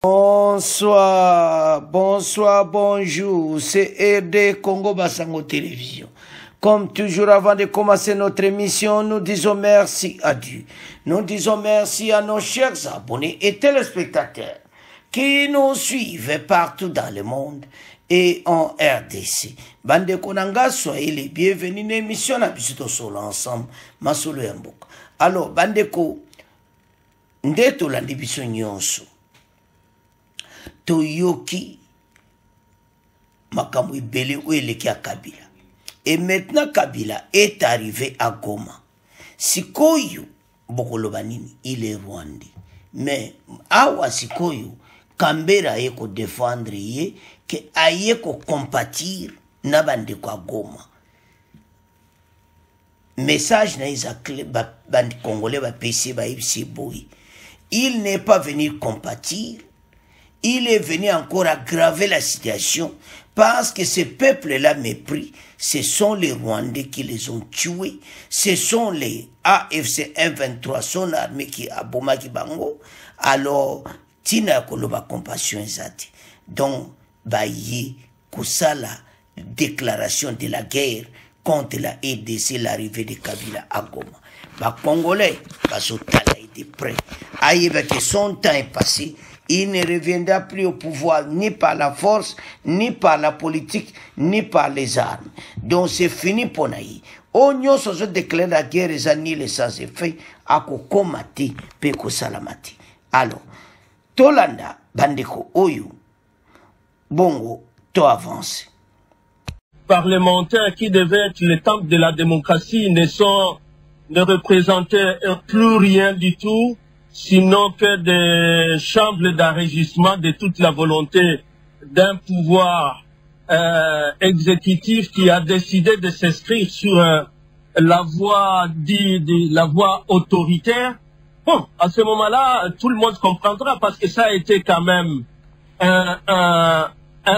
Bonsoir, bonsoir, bonjour, c'est RD Congo Basango Télévision. Comme toujours, avant de commencer notre émission, nous disons merci à Dieu. Nous disons merci à nos chers abonnés et téléspectateurs qui nous suivent partout dans le monde et en RDC. Bande Konanga, soyez les bienvenus. Une émission à Bisito Solo ensemble, Masolo Yamboka. Alors, Bandeko, Ndeto la division Nyonso. Toyoki makambo ibele oueleki à Kabila. Et maintenant Kabila est arrivé à Goma. Sikoyo Bokolobanini, il est rwandais. Mais awa Sikoyo Kambera yeko défendre ye que ayeko compatir na bande kwa Goma. Message na izakle bande congolais ba PC ba ibsi boy. Il n'est pas venu compatir. Il est venu encore aggraver la situation parce que ce peuple-là mépris, ce sont les Rwandais qui les ont tués, ce sont les AFC M23, son armée qui a Bomaki Bango, alors, Tina Koloba compassion exacte. Donc, Baye, Kosala, déclaration de la guerre contre la RDC, l'arrivée de Kabila à Goma. Bah, Congolais, parce que Tala était prêt. Aïe, que son temps est passé. Il ne reviendra plus au pouvoir ni par la force, ni par la politique, ni par les armes. Donc c'est fini pour Naï. On se déclare la guerre et ni les sans effet à Kokomati, Peko Salamati. Alors, Tolanda, Bandeko Oyu, Bongo, to avance. Parlementaires qui devaient être le temple de la démocratie ne représentaient plus rien du tout, sinon que des chambres d'enregistrement de toute la volonté d'un pouvoir exécutif qui a décidé de s'inscrire sur la voie la voie autoritaire. Bon, à ce moment-là, tout le monde comprendra parce que ça a été quand même un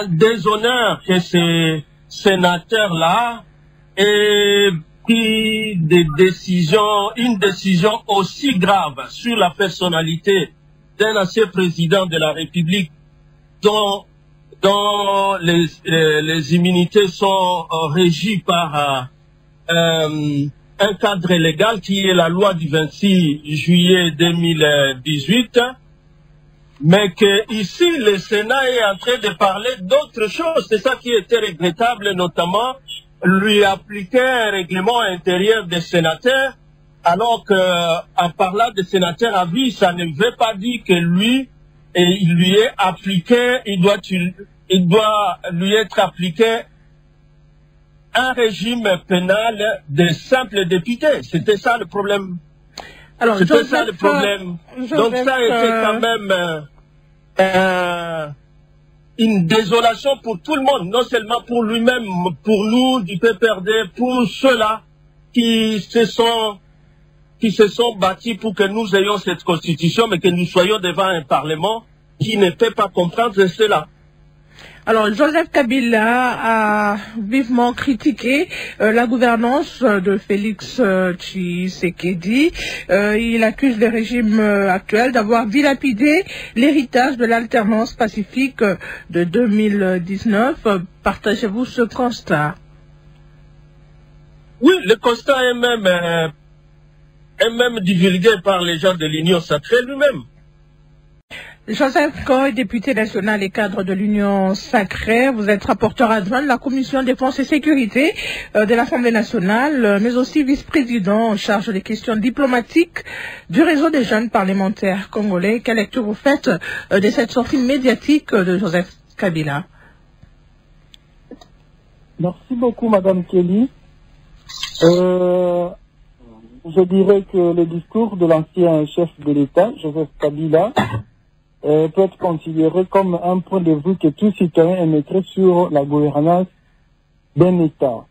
déshonneur que ces sénateurs-là aient pris une décision aussi grave sur la personnalité d'un ancien président de la République dont les immunités sont régies par un cadre légal qui est la loi du 26 juillet 2018, mais que ici le Sénat est en train de parler d'autre chose. C'est ça qui était regrettable, notamment lui appliquer un règlement intérieur des sénateurs, alors qu'en parlant des sénateurs à vie, ça ne veut pas dire que il lui est appliqué, il doit lui être appliqué un régime pénal de simples députés. C'était ça le problème. Alors, c'était ça le problème. Donc ça a été quand même une désolation pour tout le monde, non seulement pour lui-même, pour nous du PPRD, pour ceux-là qui se sont bâtis pour que nous ayons cette constitution, mais que nous soyons devant un parlement qui ne peut pas comprendre cela. Alors, Joseph Kabila a vivement critiqué la gouvernance de Félix Tshisekedi. Il accuse le régime actuel d'avoir dilapidé l'héritage de l'alternance pacifique de 2019. Partagez-vous ce constat? Oui, le constat est même divulgué par les gens de l'Union sacrée lui-même. Joseph Koy, député national et cadre de l'Union sacrée, vous êtes rapporteur adjoint de la Commission défense et sécurité de l'Assemblée nationale, mais aussi vice-président en charge des questions diplomatiques du réseau des jeunes parlementaires congolais. Quelle lecture vous faites de cette sortie médiatique de Joseph Kabila? Merci beaucoup, Madame Kelly. Je dirais que le discours de l'ancien chef de l'État, Joseph Kabila, peut être considéré comme un point de vue que tout citoyen émettrait sur la gouvernance d'un État.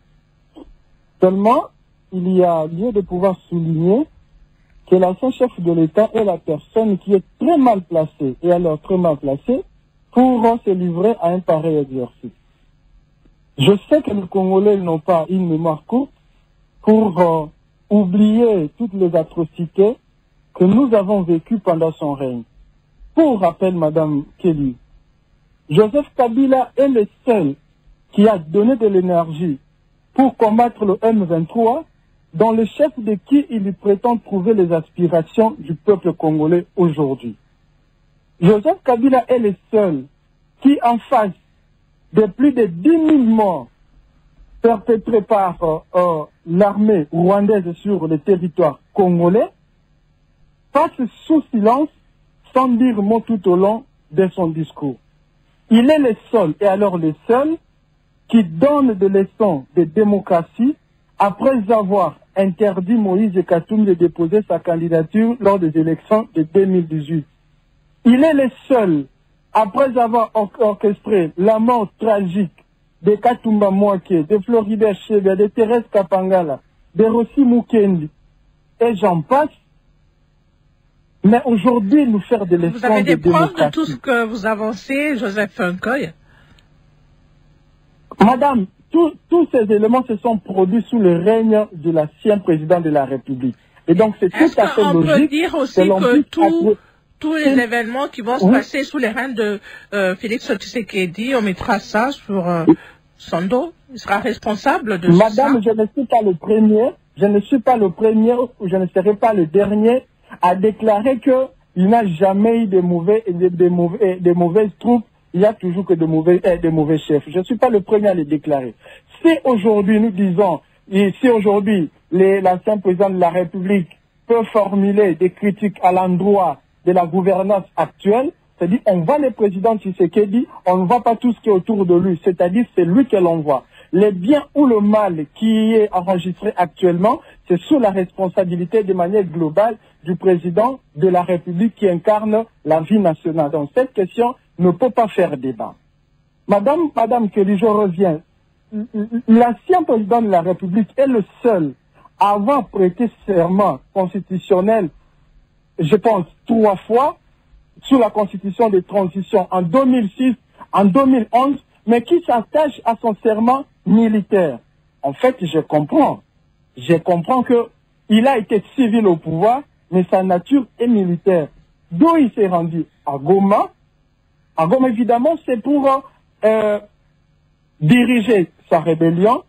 Seulement, il y a lieu de pouvoir souligner que l'ancien chef de l'État est la personne qui est très mal placée, et alors très mal placée, pour se livrer à un pareil exercice. Je sais que les Congolais n'ont pas une mémoire courte pour oublier toutes les atrocités que nous avons vécues pendant son règne. pour rappel, Madame Kelly, Joseph Kabila est le seul qui a donné de l'énergie pour combattre le M23, dans le chef de qui il prétend trouver les aspirations du peuple congolais aujourd'hui. Joseph Kabila est le seul qui, en face de plus de 10 000 morts perpétrés par l'armée rwandaise sur le territoire congolais, passe sous silence sans dire mot tout au long de son discours. Il est le seul, et alors le seul, qui donne des leçons de démocratie après avoir interdit Moïse Katumbi de déposer sa candidature lors des élections de 2018. Il est le seul, après avoir orchestré la mort tragique de Katumba Mouaké, de Florida Chebia, de Thérèse Kapangala, de Rossi Mukendi, et j'en passe, mais aujourd'hui nous faire des leçons de démocratie. Vous avez des preuves de tout ce que vous avancez, Joseph Nkoy? Madame, tous ces éléments se sont produits sous le règne de l'ancien président de la République. Et donc c'est tout à fait logique. On peut dire aussi que tous les événements qui vont se passer sous les règnes de Félix Tshisekedi, on mettra ça sur son dos. Il sera responsable de ça. Madame, je ne suis pas le premier, je ne suis pas le premier, ou je ne serai pas le dernier à déclarer qu'il n'a jamais eu de mauvaises troupes. Il y a toujours que de mauvais chefs. Je ne suis pas le premier à les déclarer. Si aujourd'hui nous disons, si aujourd'hui l'ancien président de la République peut formuler des critiques à l'endroit de la gouvernance actuelle, c'est-à-dire on voit le président Tshisekedi, on ne voit pas tout ce qui est autour de lui, c'est-à-dire c'est lui que l'on voit. Le bien ou le mal qui est enregistré actuellement, c'est sous la responsabilité de manière globale du président de la République qui incarne la vie nationale. Donc cette question ne peut pas faire débat. Madame Kelly, je reviens. L'ancien président de la République est le seul à avoir prêté serment constitutionnel, je pense, 3 fois, sous la constitution de transition en 2006, en 2011, mais qui s'attache à son serment militaire. En fait, je comprends qu'il a été civil au pouvoir, mais sa nature est militaire. D'où il s'est rendu à Goma. À Goma, évidemment, c'est pour diriger sa rébellion,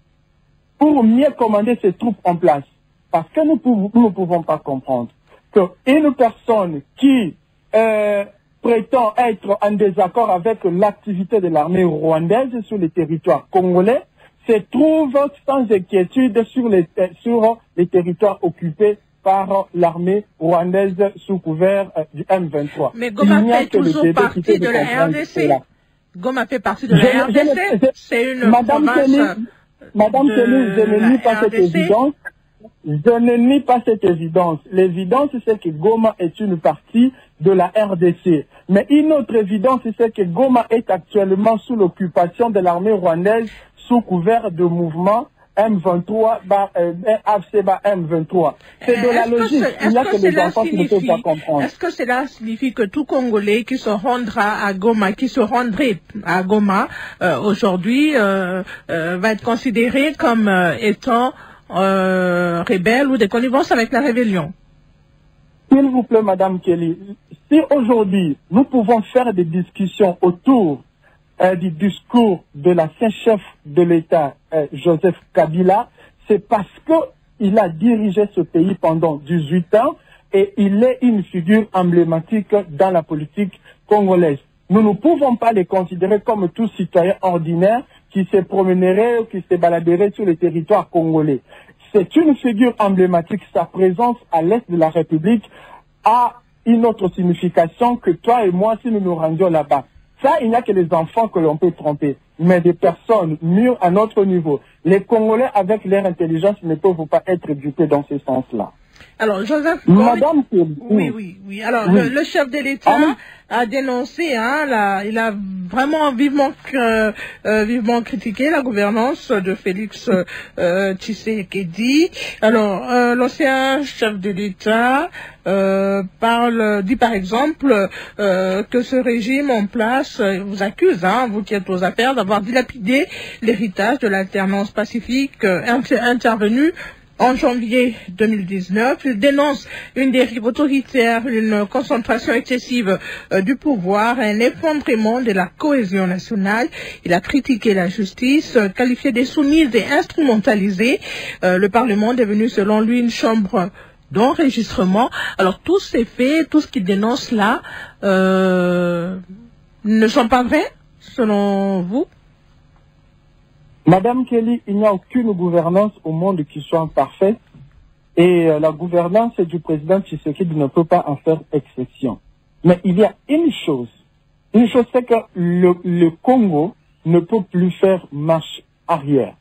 pour mieux commander ses troupes en place. Parce que nous ne pouvons pas comprendre qu'une personne qui prétend être en désaccord avec l'activité de l'armée rwandaise sur le territoire congolais se trouve sans inquiétude sur les territoires occupés par l'armée rwandaise sous couvert du M23. Mais Goma fait toujours partie de la RDC. Goma fait partie de la RDC. C'est une province. Madame Kelly, je ne nie pas cette évidence. Je ne nie pas cette évidence. L'évidence, c'est que Goma est une partie de la RDC. Mais une autre évidence, c'est que Goma est actuellement sous l'occupation de l'armée rwandaise sous couvert de mouvement M23, M23. C'est de la logique. Il n'y a que les enfants qui ne peuvent pas comprendre. Est-ce que cela signifie que tout Congolais qui se rendra à Goma, qui se rendrait à Goma aujourd'hui, va être considéré comme étant rebelle ou des connivences avec la rébellion? S'il vous plaît, Madame Kelly, si aujourd'hui nous pouvons faire des discussions autour du discours de l'ancien chef de l'État, Joseph Kabila, c'est parce qu'il a dirigé ce pays pendant 18 ans et il est une figure emblématique dans la politique congolaise. Nous ne pouvons pas les considérer comme tout citoyen ordinaire qui se promènerait ou qui se baladerait sur le territoire congolais. C'est une figure emblématique. Sa présence à l'est de la République a une autre signification que toi et moi si nous nous rendions là-bas. Ça, il n'y a que les enfants que l'on peut tromper, mais des personnes mûres à notre niveau. Les Congolais, avec leur intelligence, ne peuvent pas être dupés dans ce sens-là. Alors, Joseph, Madame, oui. Alors, le chef de l'État a dénoncé, il a vraiment vivement critiqué la gouvernance de Félix Tshisekedi. Alors, l'ancien chef de l'État dit par exemple que ce régime en place vous accuse, vous qui êtes aux affaires, d'avoir dilapidé l'héritage de l'alternance pacifique intervenue En janvier 2019, il dénonce une dérive autoritaire, une concentration excessive du pouvoir, un effondrement de la cohésion nationale. Il a critiqué la justice, qualifié de soumise et instrumentalisée. Le Parlement est devenu, selon lui, une chambre d'enregistrement. Alors, tous ces faits, tout ce qu'il dénonce là, ne sont pas vrais, selon vous? Madame Kelly, il n'y a aucune gouvernance au monde qui soit parfaite et la gouvernance du président Tshisekedi ne peut pas en faire exception. Mais il y a une chose c'est que le Congo ne peut plus faire marche arrière.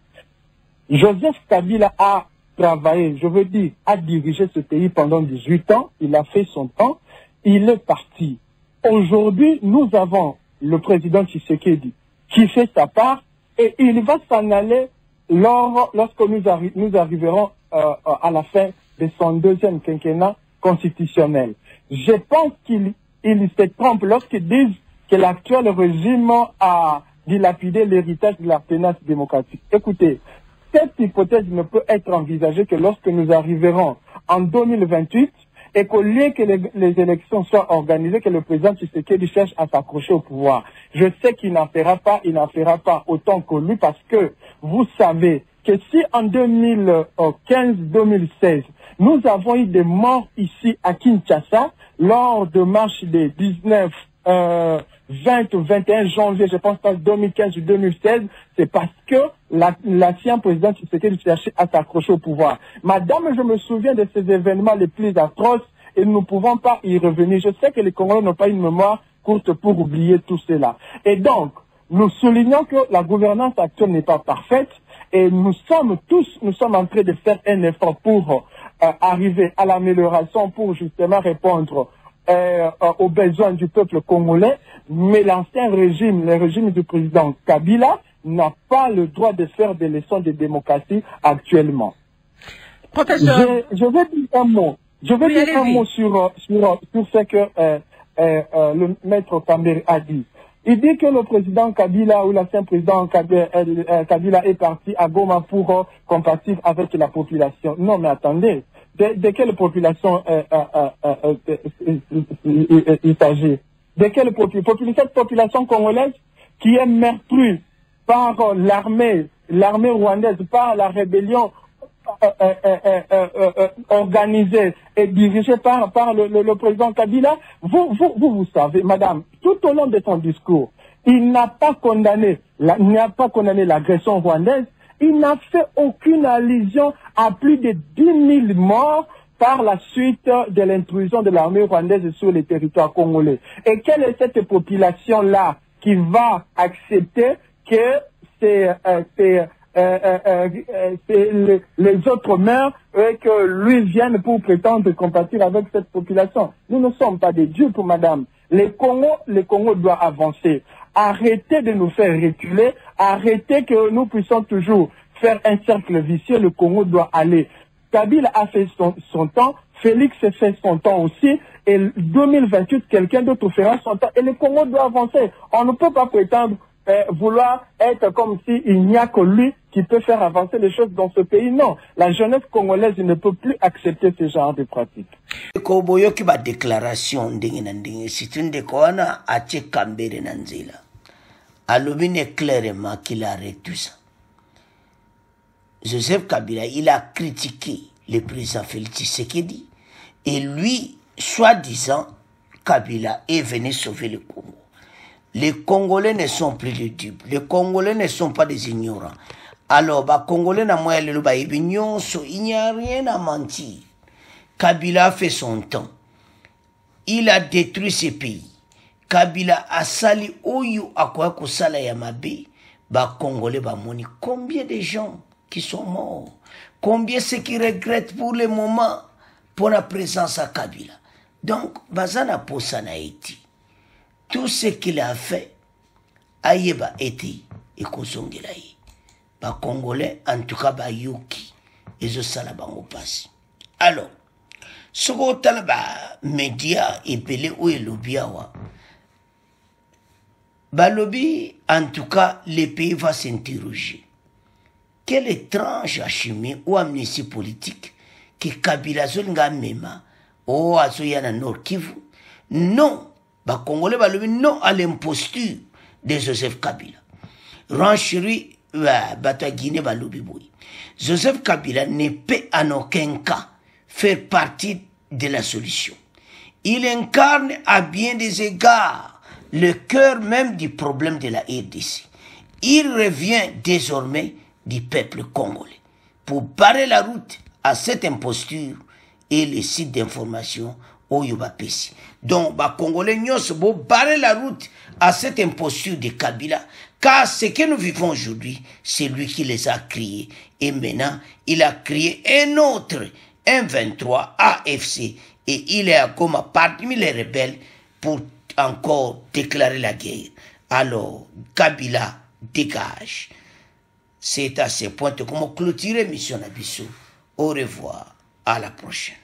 Joseph Kabila a travaillé, je veux dire, a dirigé ce pays pendant 18 ans, il a fait son temps, il est parti. Aujourd'hui, nous avons le président Tshisekedi qui fait sa part, et il va s'en aller lorsque nous arriverons à la fin de son deuxième quinquennat constitutionnel. Je pense qu'il se trompe lorsqu'ils disent que l'actuel régime a dilapidé l'héritage de la tenace démocratique. Écoutez, cette hypothèse ne peut être envisagée que lorsque nous arriverons en 2028 et qu'au lieu que les élections soient organisées, que le président Tshisekedi cherche à s'accrocher au pouvoir. Je sais qu'il n'en fera pas autant que lui parce que vous savez que si en 2015-2016, nous avons eu des morts ici à Kinshasa lors de marches des 19, 20 ou 21 janvier, je pense pas 2015 ou 2016, c'est parce que l'ancien président Tshisekedi cherchait à s'accrocher au pouvoir. Madame, je me souviens de ces événements les plus atroces et nous ne pouvons pas y revenir. Je sais que les Congolais n'ont pas une mémoire courte pour oublier tout cela. Et donc, nous soulignons que la gouvernance actuelle n'est pas parfaite et nous sommes en train de faire un effort pour arriver à l'amélioration, pour justement répondre aux besoins du peuple congolais, mais l'ancien régime, le régime du président Kabila, n'a pas le droit de faire des leçons de démocratie actuellement. Professeur, je vais dire un mot. Je vais dire un mot sur ce que le maître Kambere a dit. Il dit que le président Kabila ou l'ancien président Kabila est parti à Goma pour compatir avec la population. Non, mais attendez. De quelle population il s'agit? De quelle population congolaise qui est meurtrie par l'armée rwandaise, par la rébellion organisée et dirigée par le président Kabila? Vous savez, madame, tout au long de son discours, il n'a pas condamné l'agression rwandaise. Il n'a fait aucune allusion à plus de 10 000 morts par la suite de l'intrusion de l'armée rwandaise sur les territoires congolais. Et quelle est cette population-là qui va accepter que les autres meurent et que lui vienne pour prétendre compatir avec cette population? Nous ne sommes pas des dieux pour madame. Le Congo doit avancer. Arrêtez de nous faire reculer. Arrêtez que nous puissions toujours faire un cercle vicieux. Le Congo doit aller. Kabila a fait son temps. Félix a fait son temps aussi. Et 2028, quelqu'un d'autre fera son temps. Et le Congo doit avancer. On ne peut pas prétendre vouloir être comme s'il n'y a que lui qui peut faire avancer les choses dans ce pays. Non, la jeunesse congolaise ne peut plus accepter ce genre de pratique. Koboyoki ba déclaration ndenge na ndenge situndé koana ache Kambere nanzila. Alobine clairement qu'il arrête tout ça. Joseph Kabila, il a critiqué le président Félix Tshisekedi et lui, soi-disant, Kabila est venu sauver le Congo. Les Congolais ne sont plus des dupes. Les Congolais ne sont pas des ignorants. Alors, les Congolais n'ont pas il n'y a rien à mentir. Kabila a fait son temps. Il a détruit ces pays. Kabila a sali oyo akwa kusala ya mabe. Ba Congolais ba moni. Combien de gens qui sont morts? Combien ceux qui regrettent pour le moment pour la présence à Kabila? Donc, bazana posana Haïti. Tout ce qu'il a fait, Aïeba été et Kozongelaï. Ba Congolais, en tout cas, ba Yuki, et je salabango passe. Alors, ce qu'on a média et pelé ou et lobiawa, ba lobby, en tout cas, les pays vont s'interroger. quelle étrange alchimie ou amnésie politique que Kabila zolinga mema o azoya na Nord Kivu. Non, ba Congolais balobi non à l'imposture de Joseph Kabila. Rancherie bata Guinée balobi boy. Joseph Kabila ne peut en aucun cas faire partie de la solution. Il incarne à bien des égards le cœur même du problème de la RDC. Il revient désormais du peuple congolais pour barrer la route à cette imposture et les sites d'information Oyoba Pessi. Donc, les Congolais vont barrer la route à cette imposture de Kabila, car ce que nous vivons aujourd'hui, c'est lui qui les a créés. Et maintenant, il a créé un autre, un 23 AFC, et il est à Goma parmi les rebelles pour encore déclarer la guerre. Alors, Kabila dégage. C'est à ce point que nous clôturer Mission Abisso. Au revoir, à la prochaine.